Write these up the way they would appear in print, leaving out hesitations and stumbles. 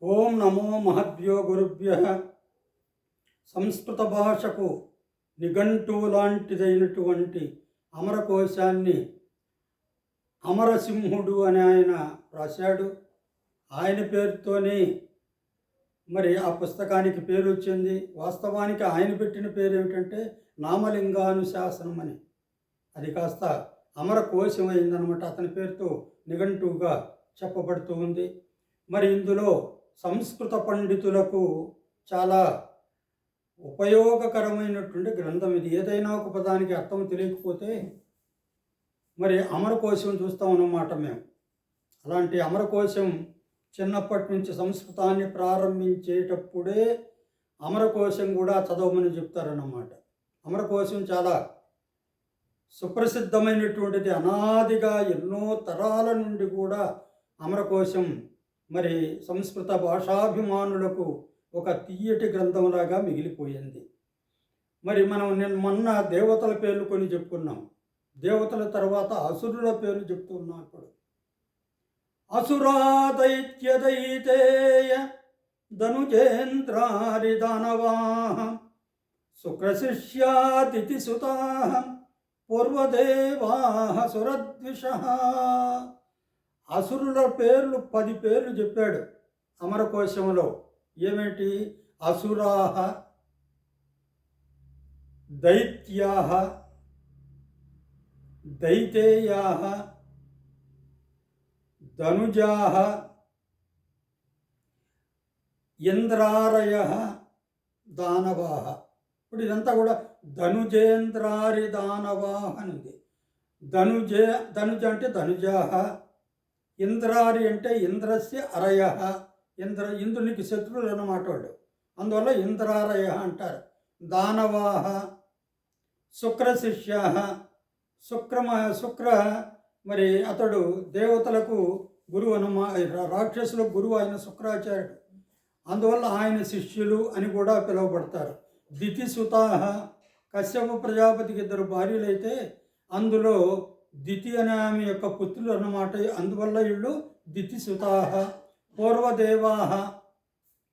ఓం నమో మహద్భ్యో గురుభ్యః. సంస్కృత భాషకు నిఘంటువు లాంటిదైనటువంటి అమరకోశాన్ని అమరసింహుడు అని ఆయన రాశాడు. ఆయన పేరుతోనే మరి ఆ పుస్తకానికి పేరు వచ్చింది. వాస్తవానికి ఆయన పెట్టిన పేరు ఏమిటంటే నామలింగానుశాసనం అని. అది కాస్త అమరకోశం అయిందనమాట. అతని పేరుతో నిఘంటువుగా చెప్పబడుతూ ఉంది. మరి ఇందులో సంస్కృత పండితులకు చాలా ఉపయోగకరమైనటువంటి గ్రంథం ఇది. ఏదైనా ఒక పదానికి అర్థం తెలియకపోతే మరి అమరకోశం చూస్తామన్నమాట మేము. అలాంటి అమరకోశం చిన్నప్పటి నుంచి సంస్కృతాన్ని ప్రారంభించేటప్పుడే అమరకోశం కూడా చదవమని చెప్తారన్నమాట. అమరకోశం చాలా సుప్రసిద్ధమైనటువంటిది. అనాదిగా ఎన్నో తరాల నుండి కూడా అమరకోశం మరి సంస్కృత భాషాభిమానులకు ఒక తీయటి గ్రంథంలాగా మిగిలిపోయింది. మరి మనం మొన్న దేవతల పేర్లు కొన్ని చెప్పుకున్నాం. దేవతల తర్వాత అసురుల పేర్లు చెప్తున్నాం. ఇప్పుడు అసురాదైత్యదైతేయ ధనుజేంద్రారి దానవా శుక్రశిష్యాతిథి సుతా పూర్వదేవా సురద్విష. అసురుల పేర్లు 10 పేర్లు చెప్పాడు అమరకోశంలో. ఏమిటి? అసురాహ, దైత్యాహ, దైతేయాహ, ధనుజాహ, ఇంద్రారయః, దానవాహ. ఇప్పుడు ఇదంతా కూడా ధనుజేంద్రారి దానవాహ అని ఉంది. ధనుజ అంటే ధనుజాహ, ఇంద్రారి అంటే ఇంద్రస్య అరయ, ఇంద్రునికి శత్రువులు అన్నమాట వాడు. అందువల్ల ఇంద్రారయ అంటారు. దానవాహ, శుక్రశిష్య, శుక్ర మరి అతడు దేవతలకు గురువు రాక్షసులకు గురువు ఆయన శుక్రాచార్యుడు. అందువల్ల ఆయన శిష్యులు అని కూడా పిలువబడతారు. దితిసుతాహ, కశ్యప ప్రజాపతికి 2 భార్యలైతే అందులో దితి అనే ఆమె యొక్క పుత్రులు అన్నమాట. అందువల్ల వీళ్ళు దితిసుతాహ. పూర్వదేవాహ,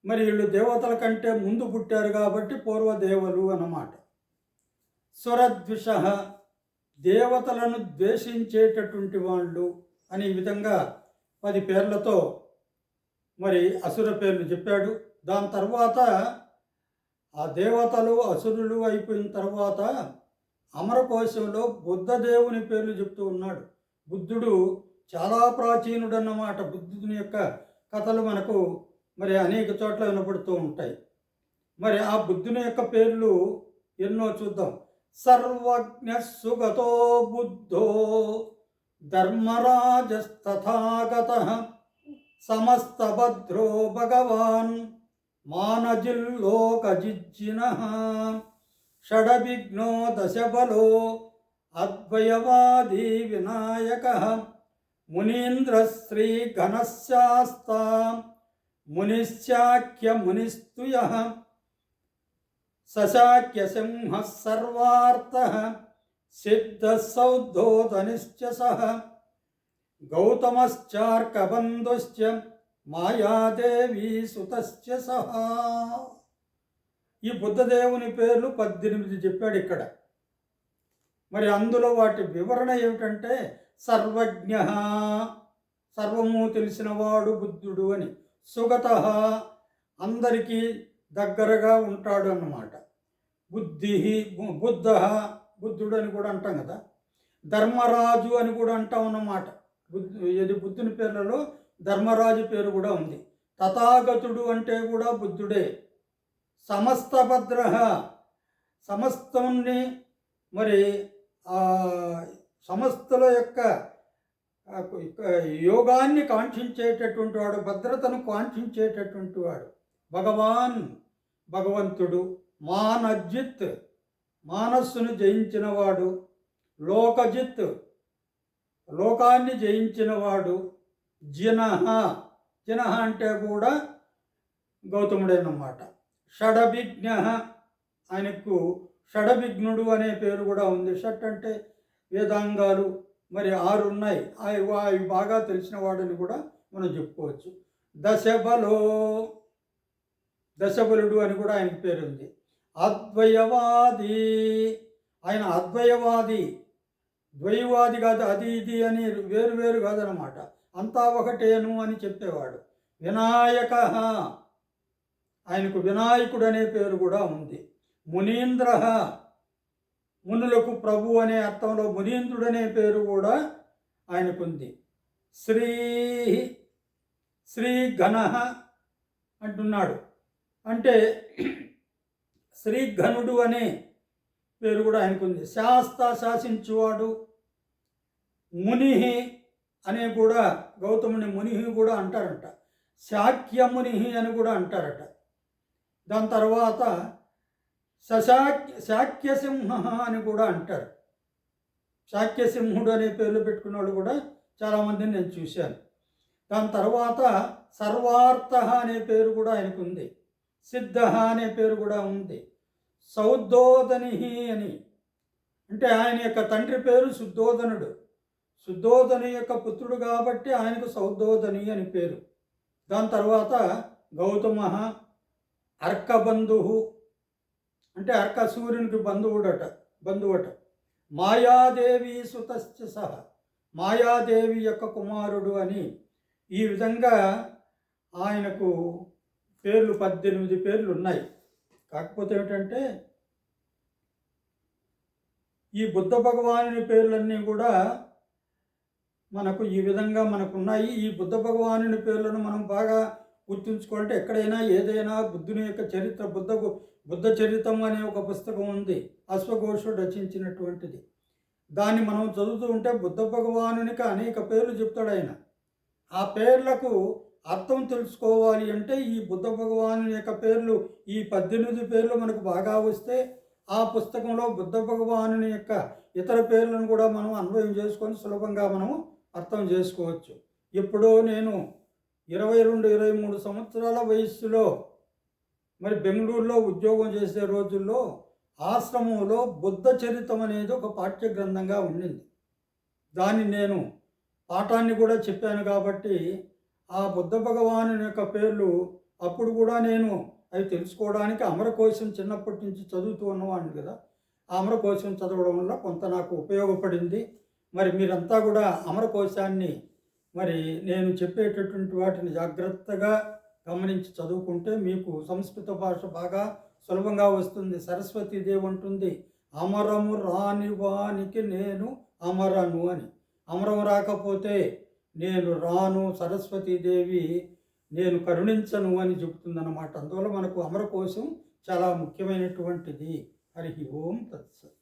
మరి వీళ్ళు దేవతల కంటే ముందు పుట్టారు కాబట్టి పూర్వదేవలు అన్నమాట. సురద్విష, దేవతలను ద్వేషించేటటువంటి వాళ్ళు అని ఈ విధంగా 10 పేర్లతో మరి అసుర పేర్లు చెప్పాడు. దాని తర్వాత ఆ దేవతలు అసురులు అయిపోయిన తర్వాత అమరకోశంలో బుద్ధదేవుని పేర్లు చెప్తూ ఉన్నాడు. బుద్ధుడు చాలా ప్రాచీనుడు అన్నమాట. బుద్ధుని యొక్క కథలు మనకు మరి అనేక చోట్ల వినపడుతూ ఉంటాయి. మరి ఆ బుద్ధుని యొక్క పేర్లు ఎన్నో చూద్దాం. సర్వజ్ఞ సుగతో బుద్ధో ధర్మరాజస్తథాగతః సమస్తభద్రో భగవాన్ మానజిల్లోకజిజ్జినః షడవిఘ్నో దశబలో అద్వయవాదీ వినాయకః మునీంద్రశ్రీ ఘనశాస్తా మునిశ్చాఖ్య మునిస్తుయః సశాక్య సింహః సర్వార్థః సిద్ధః సౌద్ధోధనిశ్చ సః గౌతమశ్చార్కబంధుశ్చ మాయాదేవీ సుతశ్చ సహ. ఈ బుద్ధదేవుని పేర్లు 18 చెప్పాడు ఇక్కడ. మరి అందులో వాటి వివరణ ఏమిటంటే సర్వజ్ఞ, సర్వము తెలిసినవాడు బుద్ధుడు అని. సుగత, అందరికీ దగ్గరగా ఉంటాడు అన్నమాట. బుద్ధి, బుద్ధ, బుద్ధుడు అని కూడా అంటాం కదా. ధర్మరాజు అని కూడా అంటాం అన్నమాట. బుద్ధుని పేర్లలో ధర్మరాజు పేరు కూడా ఉంది. తథాగతుడు అంటే కూడా బుద్ధుడే. సమస్తభద్ర, సమస్తాన్ని మరి సమస్తల యొక్క యోగాన్ని కాంక్షించేటటువంటి వాడు, భద్రతను కాంక్షించేటటువంటి వాడు. భగవాన్, భగవంతుడు. మానజిత్, మానస్సును జయించినవాడు. లోకజిత్, లోకాన్ని జయించినవాడు. జినః, జినః అంటే కూడా గౌతముడేనమాట. షడవిఘ్న, ఆయనకు షడవిఘ్నుడు అనే పేరు కూడా ఉంది. షట్ అంటే వేదాంగాలు, మరి 6 ఉన్నాయి. అవి బాగా తెలిసిన వాడని కూడా మనం చెప్పుకోవచ్చు. దశబలో, దశబలుడు అని కూడా ఆయనకి పేరుంది. అద్వయవాది, ఆయన అద్వయవాది, ద్వైవాది కాదు, అది ఇది అని వేరు వేరు కాదనమాట, అంతా ఒకటేను అని చెప్పేవాడు. వినాయక, ఆయనకు వినాయకుడు అనే పేరు కూడా ఉంది. మునీంద్ర, మునులకు ప్రభు అనే అర్థంలో మునీంద్రుడు అనే పేరు కూడా ఆయనకుంది. శ్రీ, శ్రీఘన అంటున్నాడు, అంటే శ్రీఘనుడు అనే పేరు కూడా ఆయనకుంది. శాస్త, శాసించువాడు. ముని అనే కూడా, గౌతముని ముని కూడా అంటారంట. శాక్యముని అని కూడా అంటారట. దాని తర్వాత శాక్యసింహ అని కూడా అంటారు. శాక్యసింహుడు అనే పేర్లు పెట్టుకున్న వాళ్ళు కూడా చాలామందిని నేను చూశాను. దాని తర్వాత సర్వార్థ అనే పేరు కూడా ఆయనకు ఉంది. సిద్ధ అనే పేరు కూడా ఉంది. సౌద్దోదని అని, అంటే ఆయన యొక్క తండ్రి పేరు శుద్ధోదనుడు, శుద్ధోదని యొక్క పుత్రుడు కాబట్టి ఆయనకు సౌద్దోదని అని పేరు. దాని తర్వాత గౌతమ, అర్కబంధు, అంటే అర్క సూర్యునికి బంధువట. మాయాదేవి సుతశ్చ సహ, మాయాదేవి యొక్క కుమారుడు అని. ఈ విధంగా ఆయనకు పేర్లు 18 పేర్లు ఉన్నాయి. కాకపోతే ఏమిటంటే ఈ బుద్ధ భగవానుని పేర్లన్నీ కూడా మనకు ఈ విధంగా మనకున్నాయి. ఈ బుద్ధ భగవానుని పేర్లను మనం బాగా గుర్తుంచుకోవాలంటే, ఎక్కడైనా ఏదైనా బుద్ధుని యొక్క చరిత్ర, బుద్ధ చరిత్రం అనే ఒక పుస్తకం ఉంది, అశ్వఘోషుడు రచించినటువంటిది. దాన్ని మనం చదువుతూ ఉంటే బుద్ధ భగవానునికి అనేక పేర్లు చెప్తాడు ఆయన. ఆ పేర్లకు అర్థం తెలుసుకోవాలి అంటే ఈ బుద్ధ భగవాను యొక్క పేర్లు, ఈ 18 పేర్లు మనకు బాగా వస్తే ఆ పుస్తకంలో బుద్ధ భగవాను యొక్క ఇతర పేర్లను కూడా మనం అన్వయం చేసుకొని సులభంగా మనము అర్థం చేసుకోవచ్చు. ఎప్పుడో నేను 22-23 సంవత్సరాల వయస్సులో మరి బెంగళూరులో ఉద్యోగం చేసే రోజుల్లో ఆశ్రమంలో బుద్ధ చరిత్రం అనేది ఒక పాఠ్య గ్రంథంగా ఉండింది. దాన్ని నేను పాఠాన్ని కూడా చెప్పాను కాబట్టి ఆ బుద్ధ భగవాను యొక్క పేర్లు అప్పుడు కూడా నేను అవి తెలుసుకోవడానికి అమరకోశం చిన్నప్పటి నుంచి చదువుతూ ఉన్నవాడిని కదా, ఆ అమరకోశం చదవడం వల్ల కొంత నాకు ఉపయోగపడింది. మరి మీరంతా కూడా అమరకోశాన్ని మరి నేను చెప్పేటటువంటి వాటిని జాగ్రత్తగా గమనించి చదువుకుంటే మీకు సంస్కృత భాష బాగా సులభంగా వస్తుంది. సరస్వతీదేవి అంటుంది, అమరము రాని వానికి నేను అమరను అని. అమరం రాకపోతే నేను రాను, సరస్వతీదేవి నేను కరుణించను అని చెబుతుందన్నమాట. అందువల్ల మనకు అమరకోశం చాలా ముఖ్యమైనటువంటిది. హరి ఓం తత్సత్.